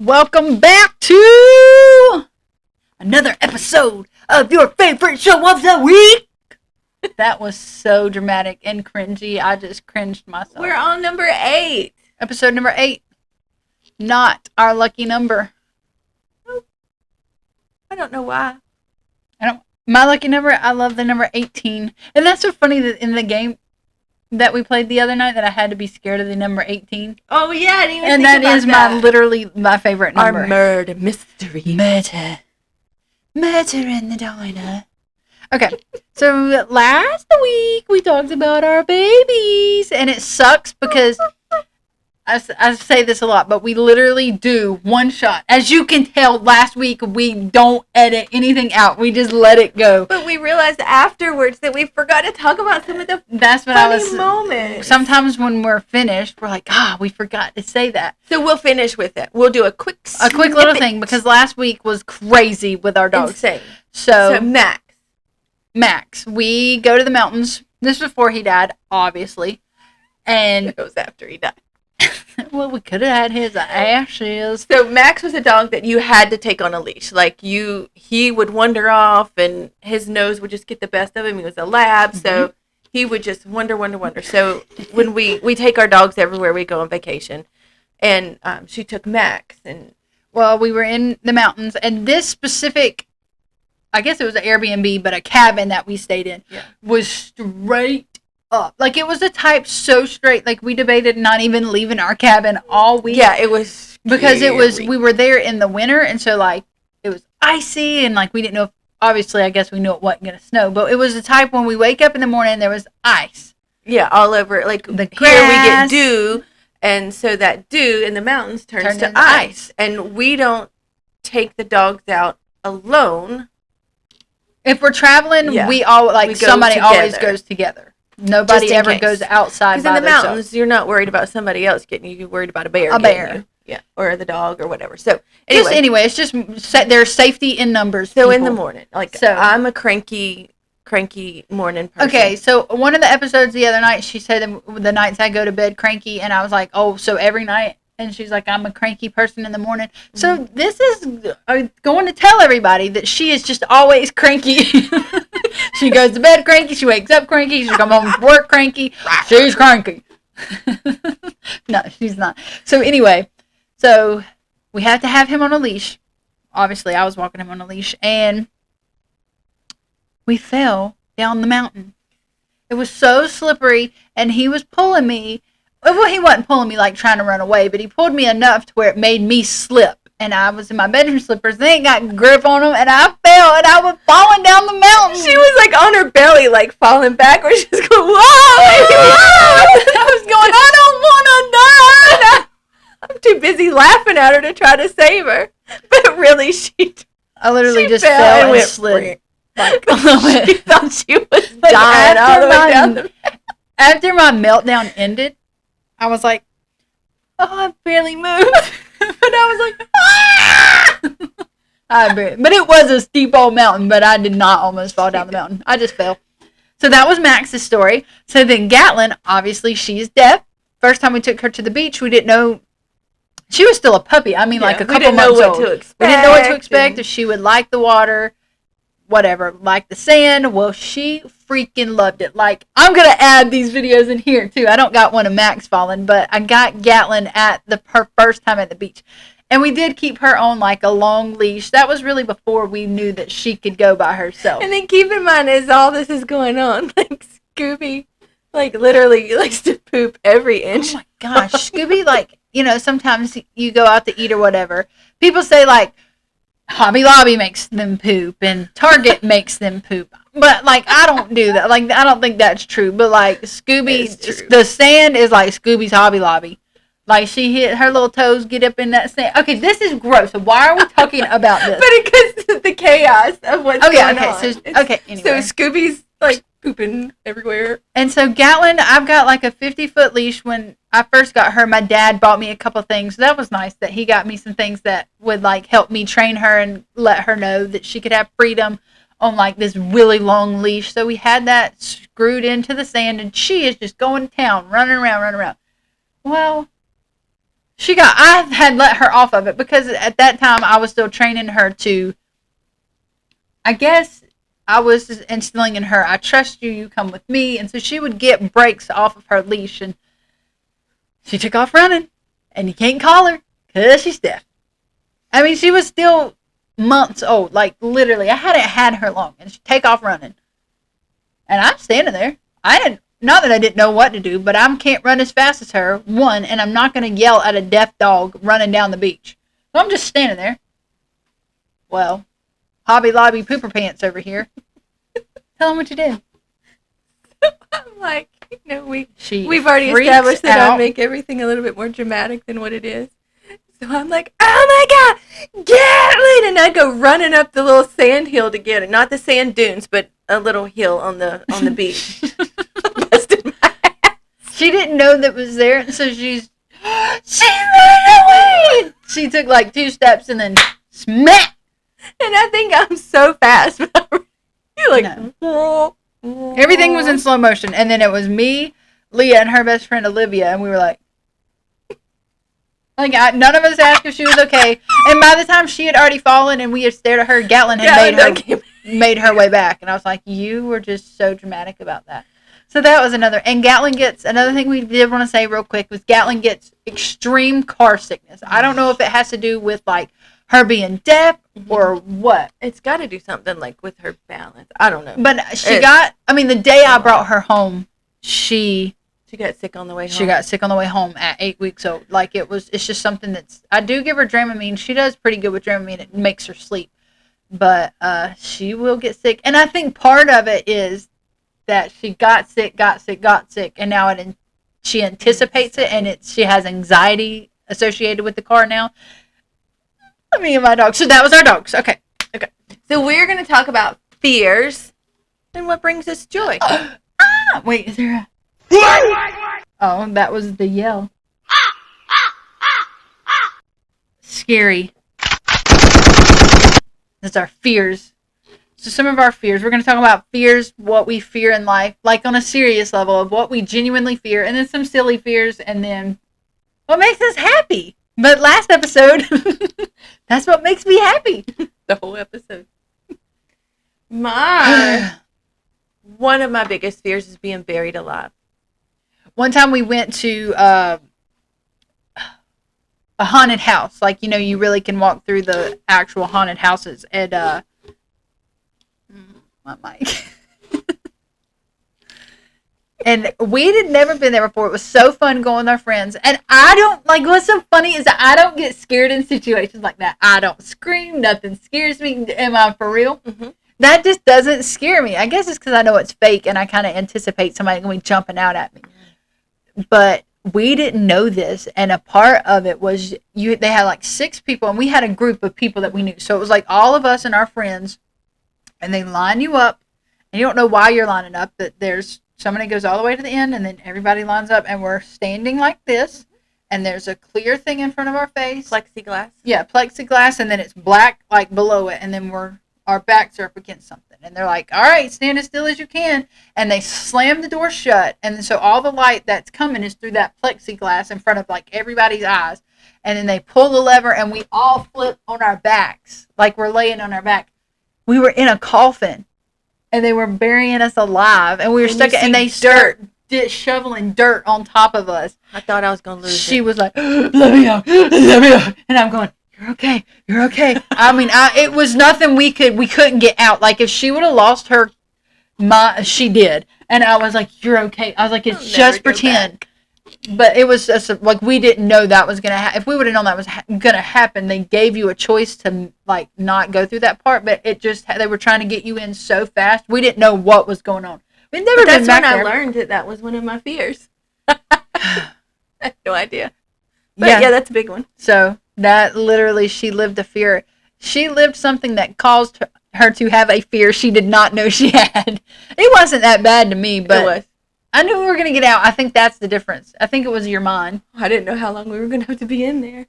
Welcome back to another episode of your favorite show of the week. That was so dramatic and cringy. I just cringed myself. We're on number 8. Episode number 8. Not our lucky number. I don't know why. My lucky number, I love the number 18. And that's so funny that in the game that we played the other night that I had to be scared of the number 18. Oh, yeah, I didn't even and think that is literally my favorite number. Our murder mystery. Murder in the diner. Okay, so last week we talked about our babies, and it sucks because I say this a lot, but we literally do one shot. As you can tell, last week we don't edit anything out. We just let it go. But we realized afterwards that we forgot to talk about some of the funny moments. Sometimes when we're finished, we're like, we forgot to say that. So we'll finish with it. We'll do a quick little thing, because last week was crazy with our dogs. Insane. So Max, we go to the mountains. This was before he died, obviously. And it was after he died. Well, we could have had his ashes. So Max was a dog that you had to take on a leash. Like he would wander off, and his nose would just get the best of him. He was a lab, so he would just wander. So when we take our dogs everywhere we go on vacation, and she took Max, and we were in the mountains, and this specific, I guess it was an Airbnb, but a cabin that we stayed in was straight up. Like, it was a type so straight. Like, we debated not even leaving our cabin all week. Yeah, it was because we were there in the winter, and so, like, it was icy, and, like, we didn't know if, obviously, I guess we knew it wasn't going to snow, but it was the type when we wake up in the morning, there was ice. Yeah, all over. Like, the grass. Here we get dew, and so that dew in the mountains turns to ice. And we don't take the dogs out alone. If we're traveling, we somebody always goes together. Nobody ever goes outside by themselves. Because in the mountains, you're not worried about somebody else getting you. You're worried about a bear. You. Yeah, or the dog or whatever. So anyway, it's just there's safety in numbers. So people. In the morning, I'm a cranky morning person. Okay, so one of the episodes the other night, she said the nights I go to bed cranky, and I was like, oh, so every night. And she's like, I'm a cranky person in the morning. So this is going to tell everybody that she is just always cranky. She goes to bed cranky. She wakes up cranky. She comes home from work cranky. She's cranky. No, she's not. So anyway, we have to have him on a leash. Obviously, I was walking him on a leash. And we fell down the mountain. It was so slippery. And he was pulling me. Well, he wasn't pulling me like trying to run away, but he pulled me enough to where it made me slip. And I was in my bedroom slippers. They ain't got grip on them, and I fell, and I was falling down the mountain. She was like on her belly, like falling backwards. She was going, whoa! I was going, I don't want to die. I'm too busy laughing at her to try to save her. But really, I literally just fell and slid. Like, she thought she was dying all the way down the mountain. After my meltdown ended, I was like, I barely moved. But I was like, but it was a steep old mountain, but I did not almost fall down the mountain. I just fell. So that was Max's story. So then Gatlin, obviously she's deaf. First time we took her to the beach, we didn't know. She was still a puppy. I mean, like a couple months old. We didn't know what to expect, if she would like the water, whatever, like the sand. Well, she freaking loved it. Like, I'm going to add these videos in here, too. I don't got one of Max falling, but I got Gatlin at her first time at the beach. And we did keep her on, like, a long leash. That was really before we knew that she could go by herself. And then keep in mind, as all this is going on, like, Scooby, like, literally likes to poop every inch. Oh, my gosh. Scooby, like, sometimes you go out to eat or whatever. People say, like, Hobby Lobby makes them poop and Target makes them poop. But, like, I don't do that. Like, I don't think that's true. But, like, Scooby, the sand is like Scooby's Hobby Lobby. Like, she hit her little toes, get up in that sand. Okay, this is gross. So why are we talking about this? But because the chaos of what's going on. Anyway. So Scooby's, like, pooping everywhere. And so Gatlin, I've got, like, a 50-foot leash. When I first got her, my dad bought me a couple things. That was nice that he got me some things that would, like, help me train her and let her know that she could have freedom on, like, this really long leash. So we had that screwed into the sand, and she is just going to town, running around. Well, I had let her off of it because at that time I was still training her to, I guess I was instilling in her, I trust you, you come with me. And so she would get breaks off of her leash, and she took off running, and you can't call her because she's deaf. I mean, she was still months old, like literally. I hadn't had her long, and she'd take off running. And I'm standing there. Not that I didn't know what to do, but I can't run as fast as her, one, and I'm not going to yell at a deaf dog running down the beach. So I'm just standing there. Well, Hobby Lobby Pooper Pants over here. Tell them what you did. I'm like, She we've already freaks established that out. I make everything a little bit more dramatic than what it is. So I'm like, oh my God, Gatlin! And I go running up the little sand hill to get it. Not the sand dunes, but a little hill on the beach. Busted my ass. She didn't know that was there, and so she ran away! She took like 2 steps and then smack! And I think I'm so fast, but I'm like, no. Everything was in slow motion, and then it was me, Leah, and her best friend Olivia, and we were like, none of us asked if she was okay. And by the time she had already fallen and we had stared at her, Gatlin had made her way back. And I was like, you were just so dramatic about that. So that was another. And Gatlin gets, another thing we did want to say real quick was Gatlin gets extreme car sickness. I don't know if it has to do with like her being deaf or what. It's got to do something like with her balance. I don't know. But the day I brought her home, she got sick on the way home. She got sick on the way home at 8 weeks old. Like it's just something I do give her Dramamine. She does pretty good with Dramamine. It makes her sleep. But she will get sick. And I think part of it is that she got sick. And now she anticipates it, and she has anxiety associated with the car now. Me and my dog. So that was our dogs. Okay. So we're going to talk about fears and what brings us joy. Wait, is there a... Oh, that was the yell. Scary. That's our fears. So some of our fears. We're going to talk about fears, what we fear in life, like on a serious level of what we genuinely fear, and then some silly fears, and then what makes us happy. But last episode, that's what makes me happy. The whole episode. One of my biggest fears is being buried alive. One time we went to a haunted house. Like, you really can walk through the actual haunted houses. And, my mic. And we had never been there before. It was so fun going with our friends. And what's so funny is that I don't get scared in situations like that. I don't scream. Nothing scares me. Am I for real? Mm-hmm. That just doesn't scare me. I guess it's because I know it's fake and I kind of anticipate somebody going to be jumping out at me. But we didn't know this, and a part of it was they had like 6 people, and we had a group of people that we knew. So it was like all of us and our friends, and they line you up, and you don't know why you're lining up, but there's somebody goes all the way to the end, and then everybody lines up, and we're standing like this, and there's a clear thing in front of our face. Plexiglass? Yeah, plexiglass, and then it's black like below it, and then our backs are up against something. And they're like, all right, stand as still as you can. And they slam the door shut. And so all the light that's coming is through that plexiglass in front of like everybody's eyes. And then they pull the lever and we all flip on our backs. Like we're laying on our back. We were in a coffin. And they were burying us alive. And we were stuck. And they start shoveling dirt on top of us. I thought I was going to lose She was like, let me out. And I'm going, You're okay. I mean, it was nothing we couldn't get out. Like, if she would have lost her she did. And I was like, you're okay. I was like, it's just pretend. But it was just, like, we didn't know that was going to happen. If we would have known that was going to happen, they gave you a choice to, like, not go through that part. But it just, they were trying to get you in so fast. We didn't know what was going on. We'd never been back there. That's when I learned that was one of my fears. I had no idea. But yeah, that's a big one. So that literally, she lived a fear. She lived something that caused her to have a fear she did not know she had. It wasn't that bad to me, but it was. I knew we were going to get out. I think that's the difference. I think it was your mind. I didn't know how long we were going to have to be in there.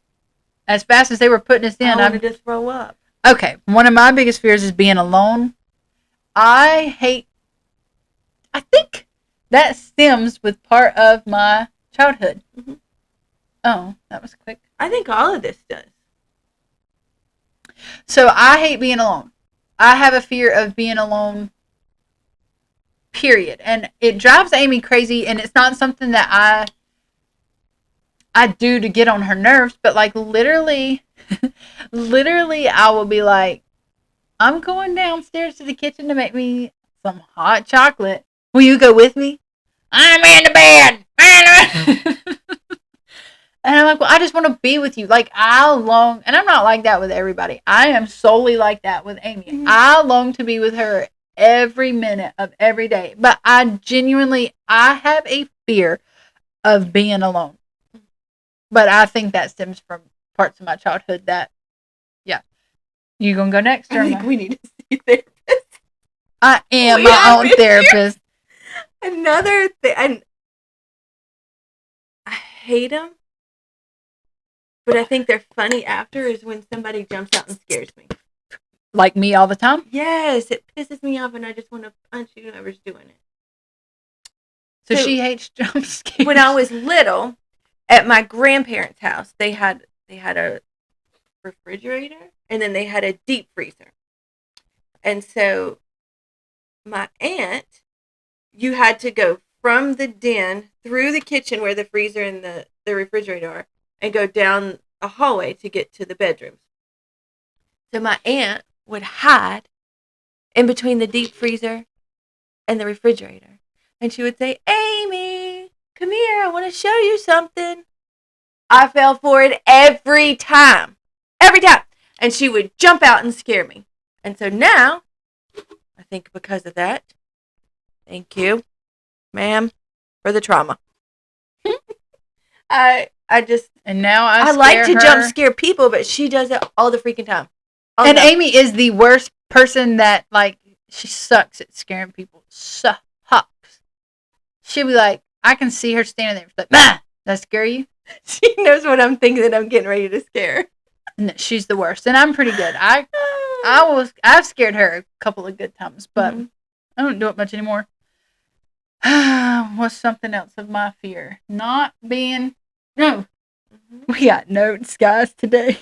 As fast as they were putting us in, I wanted to throw up. Okay, one of my biggest fears is being alone. I think that stems with part of my childhood. Mm-hmm. Oh, that was quick. I think all of this does. So I hate being alone. I have a fear of being alone, period. And it drives Amy crazy, and it's not something that I do to get on her nerves, but like literally, literally, I will be like, I'm going downstairs to the kitchen to make me some hot chocolate. Will you go with me? I'm in the bed. And I'm like, well, I just want to be with you. Like, I long, and I'm not like that with everybody. I am solely like that with Amy. Mm-hmm. I long to be with her every minute of every day. But I have a fear of being alone. But I think that stems from parts of my childhood that, yeah. You gonna go next? I think we need to see a therapist. I am my own therapist. Another thing, and I hate them, but I think they're funny after, is when somebody jumps out and scares me. Like me all the time? Yes, it pisses me off, and I just want to punch whoever's doing it. So she hates jump scares. When I was little, at my grandparents' house, they had a refrigerator, and then they had a deep freezer. And so my aunt, you had to go from the den through the kitchen where the freezer and the refrigerator are, and go down a hallway to get to the bedrooms. So my aunt would hide in between the deep freezer and the refrigerator. And she would say, Amy, come here, I want to show you something. I fell for it every time. Every time. And she would jump out and scare me. And so now, I think because of that, thank you, ma'am, for the trauma. I just... And now I like to jump scare people, but she does it all the freaking time. And Amy is the worst person that, like, she sucks at scaring people. Sucks. She'll be like, I can see her standing there. She's like, bah! Does that scare you? She knows what I'm thinking that I'm getting ready to scare. And she's the worst. And I'm pretty good. I've scared her a couple of good times, but I don't do it much anymore. What's something else of my fear? Not being... No. We got notes, guys, today.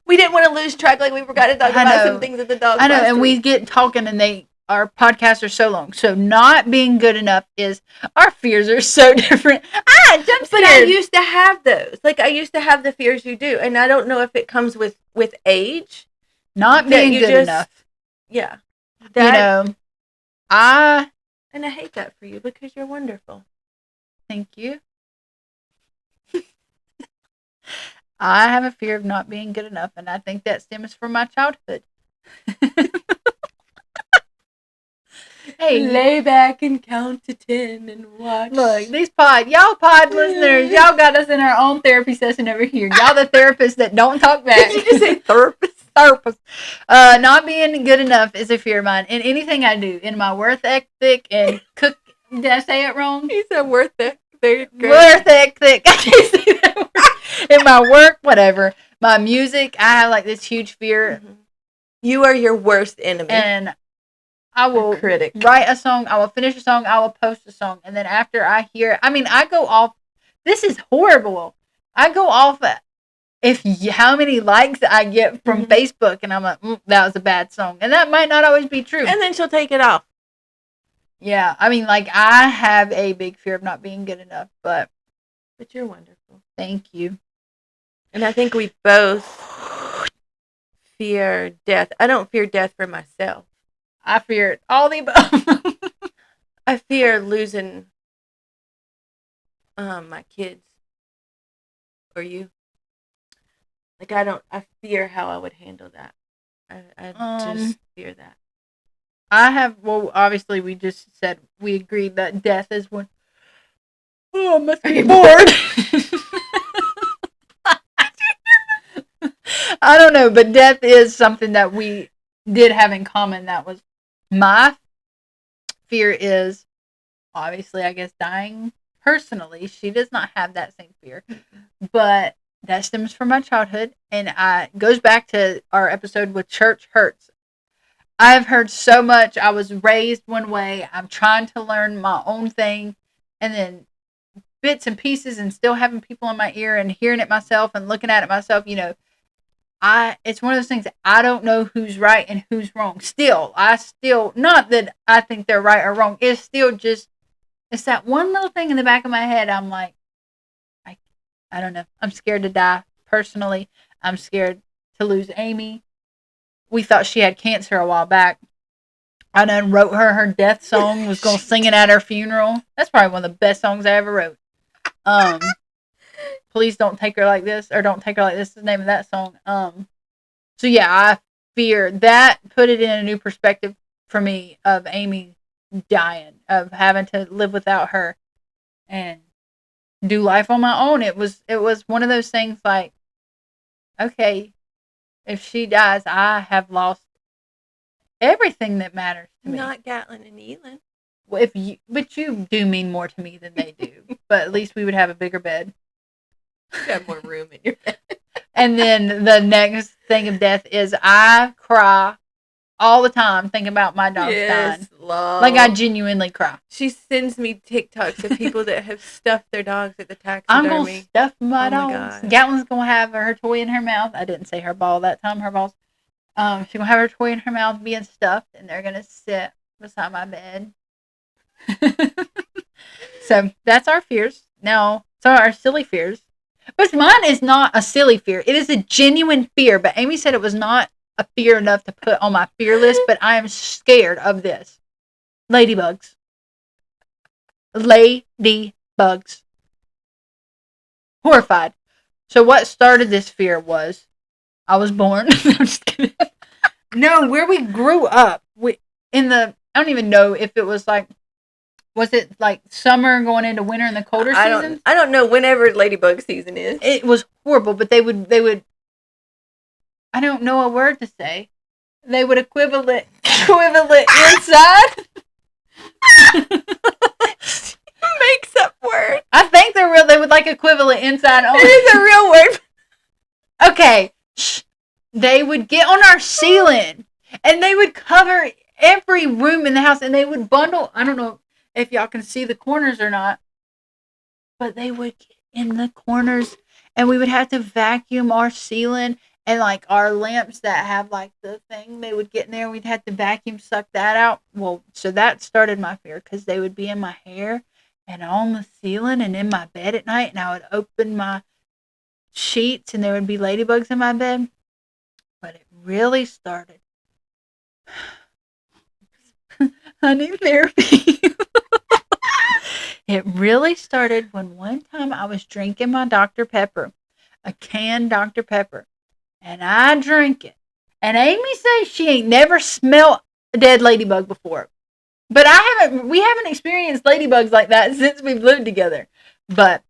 We didn't want to lose track. Like, we forgot to talk about some things at the dog. I know, and we get talking, and our podcasts are so long. So not being good enough is... Our fears are so different. Jump scared. But I used to have those. Like, I used to have the fears you do. And I don't know if it comes with age. Not being good enough. Yeah. And I hate that for you because you're wonderful. Thank you. I have a fear of not being good enough, and I think that stems from my childhood. Hey, lay back and count to 10 and watch. Look, y'all pod listeners, y'all got us in our own therapy session over here. Y'all the therapists that don't talk back. Did you just say therapist? Therapist. Not being good enough is a fear of mine. In anything I do, in my work ethic and cook. Did I say it wrong? You said work ethic. Work ethic. I can't say that word. In my work, whatever. My music, I have like this huge fear. Mm-hmm. You are your worst enemy. And I will write a song, I will finish a song, I will post a song, and then after I hear, I go off, this is horrible. I go off how many likes I get from Facebook, and I'm like, that was a bad song. And that might not always be true. And then she'll take it off. Yeah, I have a big fear of not being good enough, but you're wonderful. Thank you. And I think we both fear death. I don't fear death for myself. I fear all the above. I fear losing my kids. Or you. Like, I fear how I would handle that. I just fear that. Obviously we just said, we agreed that death is when, I must be bored. I don't know, but death is something that we did have in common. That was my fear is, obviously, I guess, dying personally. She does not have that same fear, but that stems from my childhood, and it goes back to our episode with church hurts. I've heard so much. I was raised one way. I'm trying to learn my own thing, and then bits and pieces and still having people in my ear and hearing it myself and looking at it myself, it's one of those things that I don't know who's right and who's wrong. Not that I think they're right or wrong. It's still just, it's that one little thing in the back of my head. I'm like, I don't know. I'm scared to die personally. I'm scared to lose Amy. We thought she had cancer a while back. I done wrote her death song, was going to sing it at her funeral. That's probably one of the best songs I ever wrote. Please Don't Take Her Like This, or Don't Take Her Like This is the name of that song. So yeah, I fear that put it in a new perspective for me of Amy dying, of having to live without her and do life on my own. It was one of those things like, okay, if she dies, I have lost everything that matters to me. Not Gatlin and Elin. Well, but you do mean more to me than they do. But at least we would have a bigger bed. You have more room in your bed. And then the next thing of death is I cry all the time thinking about my dog dying. Love. Like I genuinely cry. She sends me TikToks of people that have stuffed their dogs at the taxidermy. I'm going to stuff my dogs. God. Gatlin's going to have her toy in her mouth. I didn't say her ball that time, her balls. She's going to have her toy in her mouth being stuffed, and they're going to sit beside my bed. So that's our fears. Now, so our silly fears. But mine is not a silly fear. It is a genuine fear. But Amy said it was not a fear enough to put on my fear list. But I am scared of this. Ladybugs. Ladybugs. Horrified. So what started this fear was I was born. No, I'm just kidding. No, where we grew up. I don't even know if it was like, was it like summer going into winter in the colder seasons? I don't know whenever ladybug season is. It was horrible, but they would, I don't know a word to say. They would equivalent inside. Makes up word. I think they're real. They would like equivalent inside. It is a real word. Okay. They would get on our ceiling and they would cover every room in the house and they would bundle. I don't know if y'all can see the corners or not, but they would get in the corners and we would have to vacuum our ceiling and like our lamps that have like the thing, they would get in there and we'd have to vacuum suck that out. Well, so that started my fear because they would be in my hair and on the ceiling and in my bed at night, and I would open my sheets and there would be ladybugs in my bed. But it really started. I need therapy. It really started when one time I was drinking my Dr. Pepper, a canned Dr. Pepper, and I drank it. And Amy says she ain't never smelled a dead ladybug before. But we haven't experienced ladybugs like that since we've lived together. But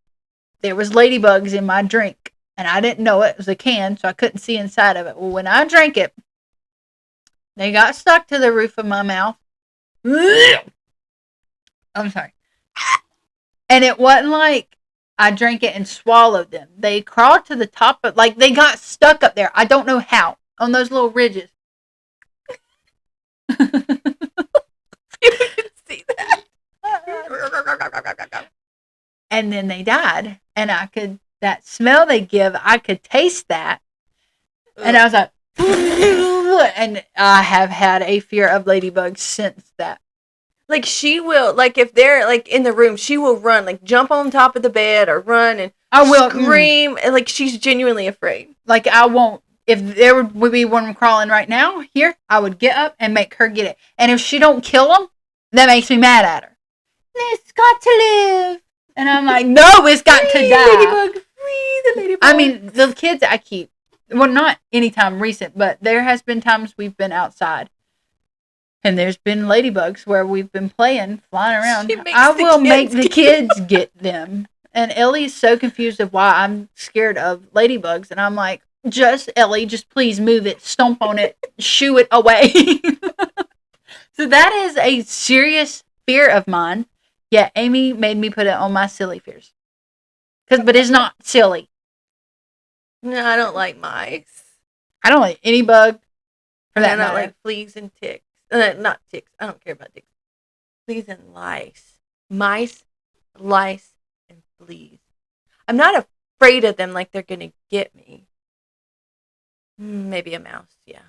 there was ladybugs in my drink. And I didn't know it. It was a can, so I couldn't see inside of it. Well, when I drank it, they got stuck to the roof of my mouth. I'm sorry. And it wasn't like I drank it and swallowed them. They crawled to the top of, like, they got stuck up there. I don't know how. On those little ridges. You can see that. And then they died. And that smell they give, I could taste that. And I was like, and I have had a fear of ladybugs since that. Like she will, like if they're like in the room, she will run, like jump on top of the bed or run and I will scream. And like she's genuinely afraid. Like I won't, if there would be one crawling right now here, I would get up and make her get it. And if she don't kill them, that makes me mad at her. It's got to live. And I'm like, no, it's got to die. Ladybug, free the ladybug. I mean, the kids I keep, well, not anytime recent, but there has been times we've been outside. And there's been ladybugs where we've been playing, flying around. I will make the kids get them. And Ellie's so confused of why I'm scared of ladybugs. And I'm like, Ellie, just please move it, stomp on it, shoo it away. So that is a serious fear of mine. Yeah, Amy made me put it on my silly fears. But it's not silly. No, I don't like mice. I don't like any bug. For that I don't matter. like fleas and ticks. Not ticks. I don't care about ticks. Fleas and lice. Mice, lice, and fleas. I'm not afraid of them like they're going to get me. Maybe a mouse, yeah.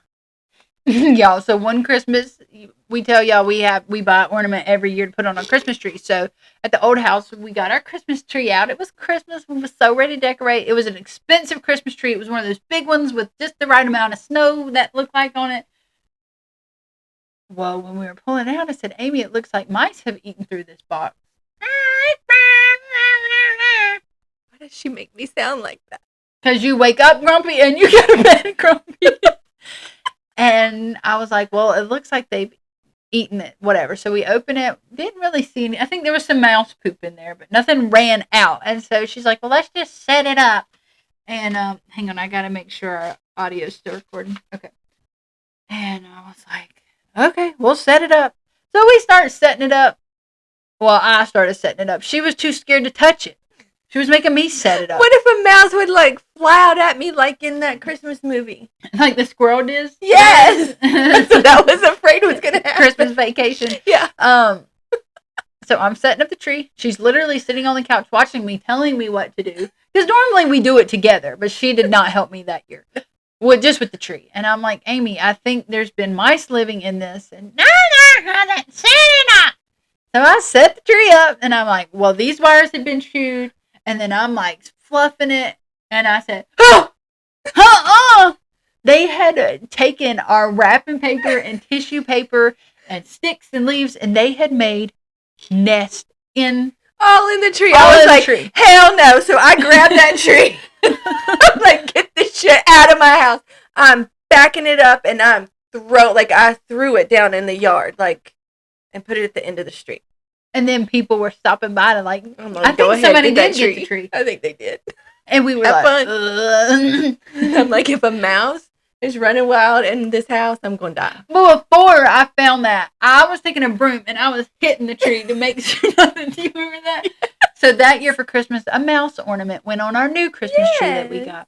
Y'all, so one Christmas, we tell y'all we buy an ornament every year to put on our Christmas tree. So at the old house, we got our Christmas tree out. It was Christmas. We were so ready to decorate. It was an expensive Christmas tree. It was one of those big ones with just the right amount of snow that looked like on it. Well, when we were pulling it out, I said, Amy, it looks like mice have eaten through this box. Why does she make me sound like that? Because you wake up grumpy and you go to bed grumpy. And I was like, well, it looks like they've eaten it, whatever. So we opened it, didn't really see any. I think there was some mouse poop in there, but nothing ran out. And so she's like, well, let's just set it up. And hang on, I got to make sure our audio is still recording. Okay. And I was like, okay, we'll set it up. So we started setting it up. Well, I started setting it up. She was too scared to touch it. She was making me set it up. What if a mouse would like fly out at me like in that Christmas movie? Like the squirrel did? Yes! That's what I was afraid was going to happen. Christmas vacation. Yeah. So I'm setting up the tree. She's literally sitting on the couch watching me, telling me what to do. Because normally we do it together, but she did not help me that year. Just with the tree. And I'm like, Amy, I think there's been mice living in this. And no, set it up. So I set the tree up, and I'm like, well, these wires have been chewed. And then I'm like fluffing it, and I said, They had taken our wrapping paper and tissue paper and sticks and leaves, and they had made nests all in the tree. All I was in the like, tree. hell no. So I grabbed that tree. I'm like, get this shit out of my house. I'm backing it up, and I threw it down in the yard, and put it at the end of the street. And then people were stopping by to I think go ahead, somebody get did get the tree. I think they did. And we were Have like, fun. I'm like, if a mouse is running wild in this house, I'm going to die. But before I found that, I was taking a broom and I was hitting the tree to make sure nothing. Do you remember that? Yeah. So that year for Christmas, a mouse ornament went on our new Christmas tree that we got.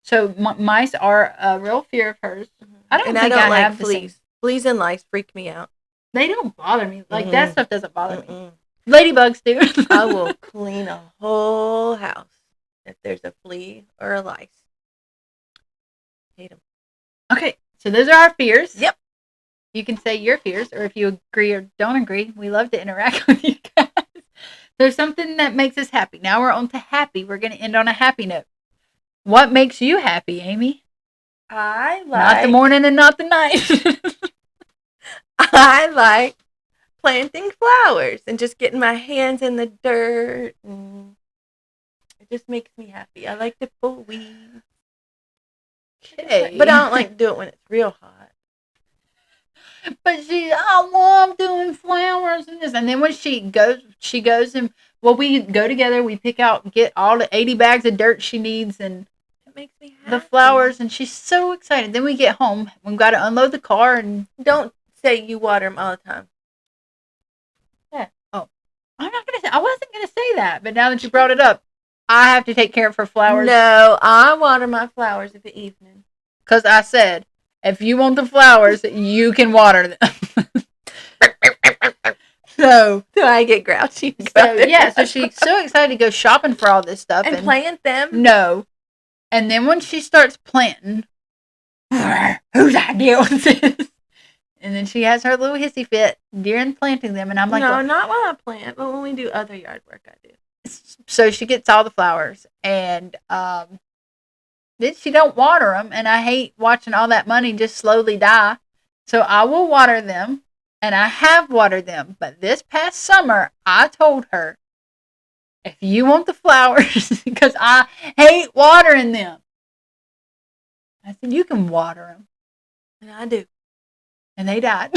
So mice are a real fear of hers. I don't think I have fleas. Fleas and lice freak me out. They don't bother me. That stuff doesn't bother me. Ladybugs do. I will clean a whole house if there's a flea or a lice. Hate them. Okay, so those are our fears. Yep. You can say your fears, or if you agree or don't agree. We love to interact with you guys. There's something that makes us happy. Now we're on to happy. We're going to end on a happy note. What makes you happy, Amy? Not the morning and not the night. I like planting flowers and just getting my hands in the dirt. And it just makes me happy. I like to pull weeds. Okay. But I don't like to do it when it's real hot. But I love doing flowers and this. And then when she goes and, we go together, we get all the 80 bags of dirt she needs and it makes me happy. The flowers, and she's so excited. Then we get home, we've got to unload the car and don't say you water them all the time. Yeah. Oh, I wasn't going to say that, but now that you brought it up, I have to take care of her flowers. No, I water my flowers in the evening. Because I said, if you want the flowers, you can water them. So I get grouchy. So she's so excited to go shopping for all this stuff. And plant them? No. And then when she starts planting, whose idea was this? And then she has her little hissy fit during planting them. And I'm like, no, not while I plant, but when we do other yard work, I do. So she gets all the flowers. And then she don't water them. And I hate watching all that money just slowly die. So I will water them. And I have watered them. But this past summer, I told her, if you want the flowers, because I hate watering them. I said, you can water them. And I do. And they died.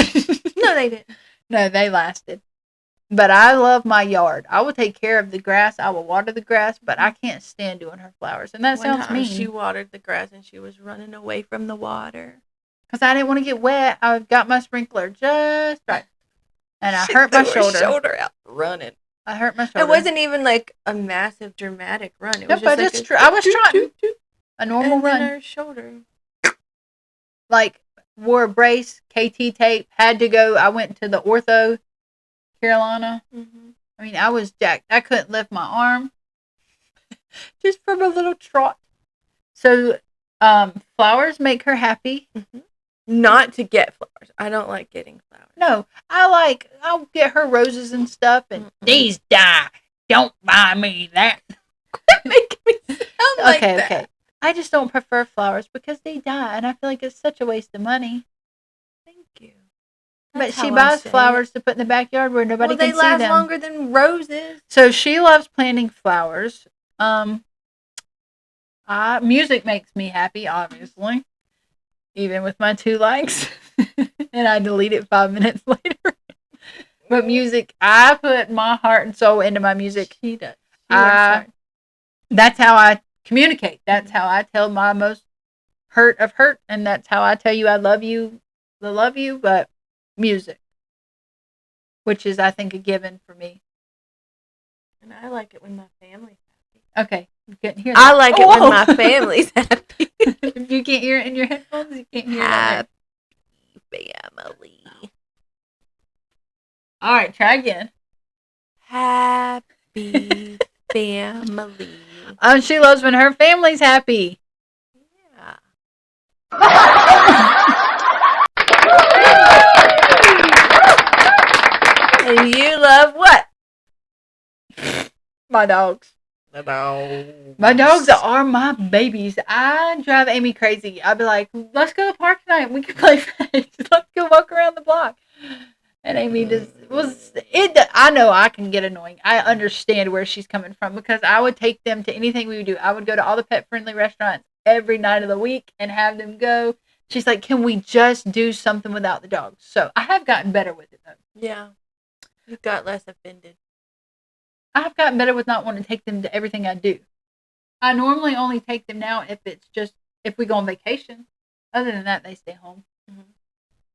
No, they didn't. No, they lasted. But I love my yard. I will take care of the grass. I will water the grass, but I can't stand doing her flowers. And that sounds mean. She watered the grass and she was running away from the water. Because I didn't want to get wet. I got my sprinkler just right. And I hurt my shoulder. Shoulder out running. I hurt my shoulder. It wasn't even like a massive dramatic run. It was just I was trying a normal run. Her shoulder. Like wore a brace, KT tape, had to go. I went to the ortho, Carolina. Mm-hmm. I mean, I was jacked. I couldn't lift my arm. Just from a little trot. So, flowers make her happy. Mm-hmm. Not to get flowers. I don't like getting flowers. No, I'll get her roses and stuff, and these die. Don't buy me that. Quit making me sound like that. Okay. I just don't prefer flowers because they die, and I feel like it's such a waste of money. Thank you. But she buys flowers to put in the backyard where nobody can see them. They last longer than roses. So she loves planting flowers. Music makes me happy, obviously. Even with my 2 likes. And I delete it 5 minutes later. But music, I put my heart and soul into my music. She does. That's how I communicate. That's how I tell my most hurt, and that's how I tell you I love you, but music. Which is, I think, a given for me. And I like it when my family's happy. Okay, you can't hear that. I like it when my family's happy. If you can't hear it in your headphones, you can't hear it. Family. All right, try again. Happy family. She loves when her family's happy. Yeah. And you love what? My dogs. My dogs are my babies. I drive Amy crazy. I'd be like, let's go to the park tonight. We can play fetch. Let's go walk around the block. And Amy I know I can get annoying. I understand where she's coming from because I would take them to anything we would do. I would go to all the pet-friendly restaurants every night of the week and have them go. She's like, can we just do something without the dogs? So I have gotten better with it, though. Yeah. You got less offended. I've gotten better with not wanting to take them to everything I do. I normally only take them now if we go on vacation. Other than that, they stay home. Mm-hmm.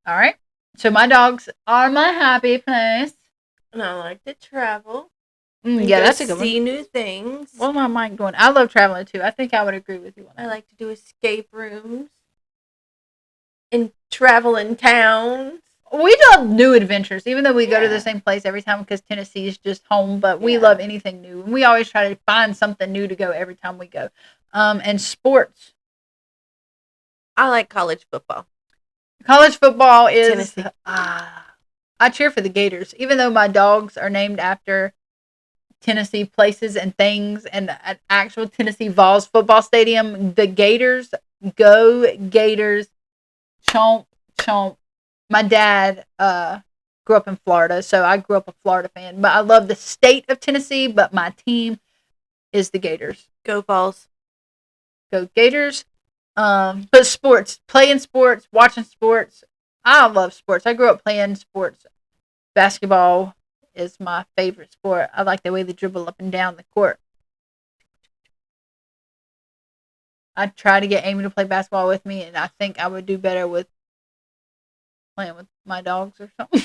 All right. So my dogs are my happy place. And I like to travel. Yeah, that's a good one. See new things. What am I mind going? I love traveling too. I think I would agree with you on that. I like to do escape rooms. And travel in towns. We love new adventures, even though we go to the same place every time because Tennessee is just home. But we love anything new. And we always try to find something new to go every time we go. And sports. I like college football. College football is Tennessee. I cheer for the Gators, even though my dogs are named after Tennessee places and things and an actual Tennessee Vols football stadium. The Gators, go Gators, chomp, chomp. My dad grew up in Florida, so I grew up a Florida fan. But I love the state of Tennessee, but my team is the Gators. Go Vols. Go Gators. But sports, playing sports, watching sports. I love sports. I grew up playing sports. Basketball is my favorite sport. I like the way they dribble up and down the court. I try to get Amy to play basketball with me, and I think I would do better with playing with my dogs or something.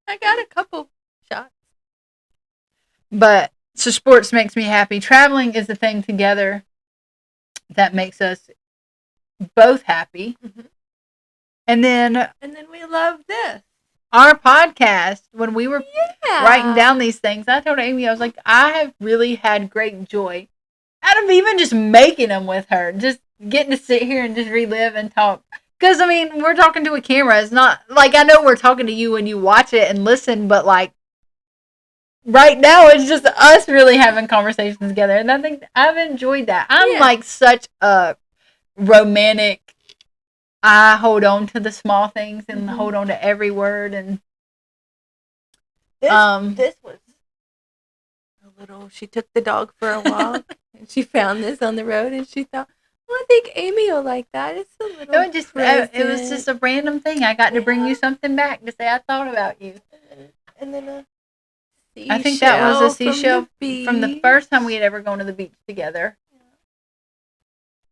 I got a couple shots. But, so sports makes me happy. Traveling is the thing together that makes us both happy. Mm-hmm. And then we love this. Our podcast, when we were writing down these things, I told Amy, I was like, I have really had great joy out of even just making them with her. Just getting to sit here and just relive and talk. Because, I mean, we're talking to a camera. It's not, like, I know we're talking to you when you watch it and listen, but, like, right now it's just us really having conversations together. And I think I've enjoyed that. I'm, like, such a romantic, I hold on to the small things and hold on to every word. And this was a little, she took the dog for a walk and she found this on the road and she thought, well, I think Amy will like that. It's a little it was just a random thing. I got to bring you something back to say I thought about you. And then a seashell. I think that was a seashell from the first time we had ever gone to the beach together.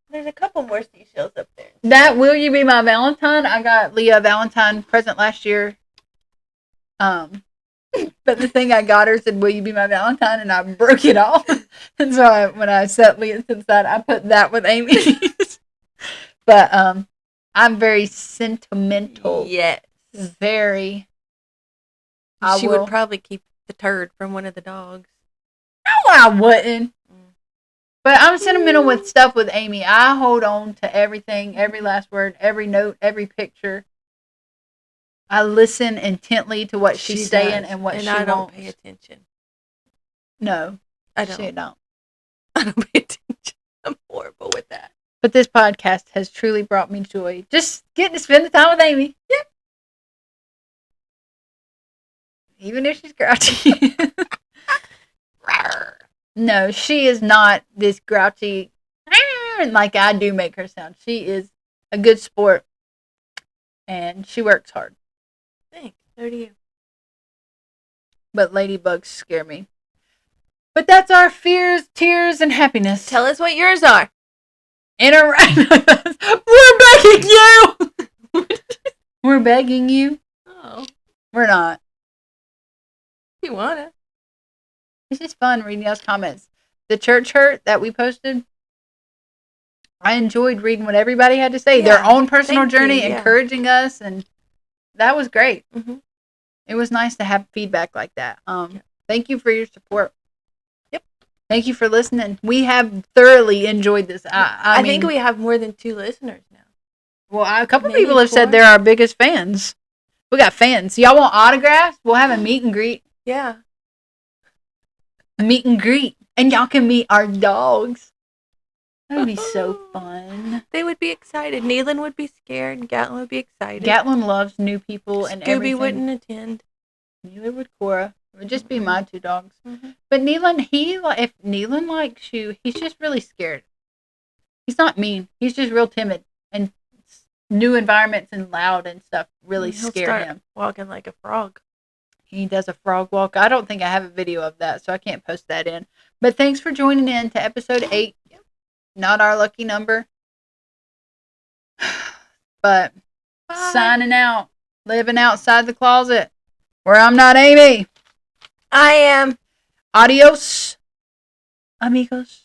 There's a couple more seashells up there. That Will You Be My Valentine? I got Leah a Valentine present last year. But the thing I got her said, Will You Be My Valentine? And I broke it off. And so when I set Leah to the side, I put that with Amy's. But I'm very sentimental. Yes. Very. She would probably keep the turd from one of the dogs. I wouldn't. But I'm sentimental with stuff with Amy. I hold on to everything, every last word, every note, every picture. I listen intently to what she's saying and what she wants. And I don't pay attention. No, I don't. She don't. I don't pay attention. I'm horrible with that. But this podcast has truly brought me joy. Just getting to spend the time with Amy. Yep. Even if she's grouchy. No, she is not this grouchy like I do make her sound. She is a good sport. And she works hard. Thanks. So do you. But ladybugs scare me. But that's our fears, tears, and happiness. Tell us what yours are. Interact with us. We're begging you. We're begging you. Oh. We're not. If you want to. It's just fun reading y'all's comments. The church hurt that we posted, I enjoyed reading what everybody had to say. Yeah, their own personal journey, yeah. encouraging us, and that was great. Mm-hmm. It was nice to have feedback like that. Thank you for your support. Yep. Thank you for listening. We have thoroughly enjoyed this. I mean, think we have more than 2 listeners now. Well, a couple Maybe people have 4. said they're our biggest fans. We got fans. Y'all want autographs? We'll have a meet and greet. Yeah. A meet and greet. And y'all can meet our dogs. That would be so fun. They would be excited. Neelan would be scared, and Gatlin would be excited. Gatlin loves new people and everything. Scooby wouldn't attend. Neither would Cora. It would just be my 2 dogs. Mm-hmm. But Neelan, if Neelan likes you, he's just really scared. He's not mean. He's just real timid. And new environments and loud and stuff really scare him. Walking like a frog. He does a frog walk. I don't think I have a video of that, so I can't post that in. But thanks for joining in to episode 8. Not our lucky number. But Bye. Signing out. Living outside the closet. Where I'm not Amy. I am. Adios, amigos.